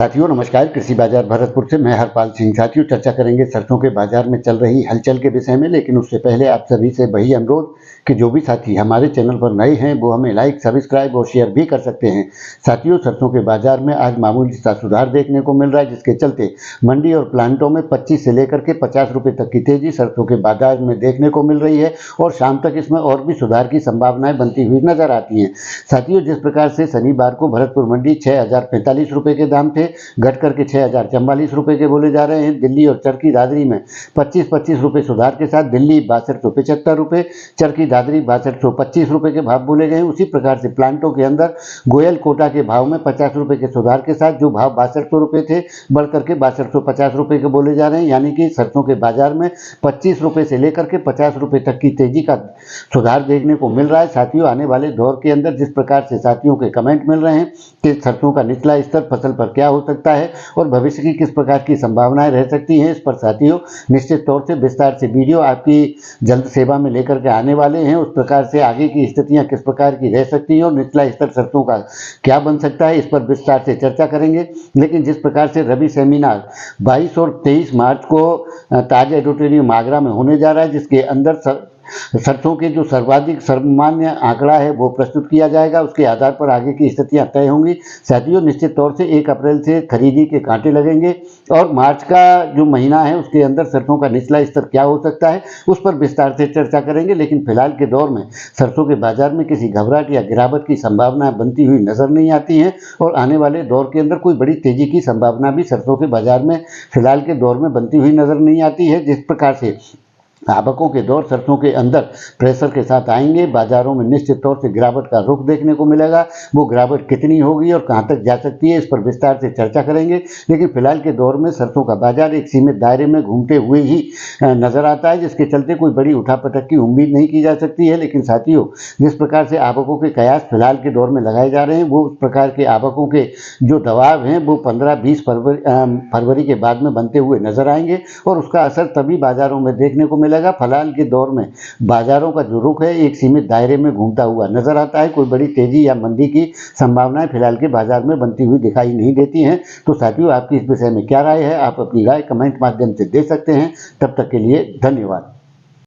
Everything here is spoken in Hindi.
साथियों नमस्कार। कृषि बाजार भरतपुर से मैं हरपाल सिंह। साथियों चर्चा करेंगे सरसों के बाजार में चल रही हलचल के विषय में, लेकिन उससे पहले आप सभी से वही अनुरोध कि जो भी साथी हमारे चैनल पर नए हैं वो हमें लाइक, सब्सक्राइब और शेयर भी कर सकते हैं। साथियों सरसों के बाजार में आज मामूली सा सुधार देखने को मिल रहा है, जिसके चलते मंडी और प्लांटों में 25 से लेकर के 50 रुपये तक की तेजी सरसों के बाजार में देखने को मिल रही है और शाम तक इसमें और भी सुधार की संभावनाएं बनती हुई नजर आती हैं। साथियों जिस प्रकार से शनिवार को भरतपुर मंडी 6045 रुपये के दाम थे, घट करके 6044 रुपये के बोले जा रहे हैं। दिल्ली और चरखी दादरी में 25-25 रुपये सुधार के साथ दिल्ली 6275 रुपये, चरखी दादरी 6225 रुपये के भाव बोले गए। उसी प्रकार से प्लांटों के अंदर गोयल कोटा के भाव में 50 रुपये के सुधार के साथ जो भाव 6200 रुपये थे बढ़ करके 6250 रुपये के बोले जा रहे हैं। यानी कि सरसों के बाजार में 25 रुपये से लेकर के 50 रुपये तक की तेजी का सुधार देखने को मिल रहा है। साथियों आने वाले दौर के अंदर जिस प्रकार से साथियों के कमेंट मिल रहे हैं कि सरसों का निचला स्तर फसल पर क्या हो सकता है और भविष्य की किस प्रकार की संभावनाएं रह सकती हैं, इस पर साथियों निश्चित तौर से विस्तार से वीडियो आपकी जल्द सेवा में लेकर के आने वाले हैं। उस प्रकार से आगे की स्थितियां किस प्रकार की रह सकती हैं और निचला स्तर सरसों का क्या बन सकता है, इस पर विस्तार से चर्चा करेंगे। लेकिन जिस प्रकार से रवि सेमिनार 22 और 23 मार्च को ताज ऑडिटोरियम आगरा में होने जा रहा है, जिसके अंदर सरसों के जो सर्वाधिक सर्वमान्य आंकड़ा है वो प्रस्तुत किया जाएगा, उसके आधार पर आगे की स्थितियां तय होंगी। साथियों निश्चित तौर से 1 अप्रैल से खरीदी के कांटे लगेंगे और मार्च का जो महीना है उसके अंदर सरसों का निचला स्तर क्या हो सकता है उस पर विस्तार से चर्चा करेंगे। लेकिन फिलहाल के दौर में सरसों के बाजार में किसी घबराहट या गिरावट की संभावना बनती हुई नजर नहीं आती है और आने वाले दौर के अंदर कोई बड़ी तेजी की संभावना भी सरसों के बाजार में फिलहाल के दौर में बनती हुई नजर नहीं आती है। जिस प्रकार से आवकों के दौर सरसों के अंदर प्रेशर के साथ आएंगे, बाजारों में निश्चित तौर से गिरावट का रुख देखने को मिलेगा। वो गिरावट कितनी होगी और कहां तक जा सकती है इस पर विस्तार से चर्चा करेंगे। लेकिन फिलहाल के दौर में सरसों का बाजार एक सीमित दायरे में घूमते हुए ही नजर आता है, जिसके चलते कोई बड़ी उठापटक की उम्मीद नहीं की जा सकती है। लेकिन साथियों जिस प्रकार से आवकों के कयास फिलहाल के दौर में लगाए जा रहे हैं वो उस प्रकार के आवकों के जो दबाव हैं वो 15-20 फरवरी के बाद में बनते हुए नजर आएंगे और उसका असर तभी बाजारों में देखने को मिलेगा। फिलहाल के दौर में बाजारों का जो रुख है एक सीमित दायरे में घूमता हुआ नजर आता है। कोई बड़ी तेजी या मंदी की संभावनाएं फिलहाल के बाजार में बनती हुई दिखाई नहीं देती हैं। तो साथियों आपकी इस विषय में क्या राय है, आप अपनी राय कमेंट माध्यम से दे सकते हैं। तब तक के लिए धन्यवाद।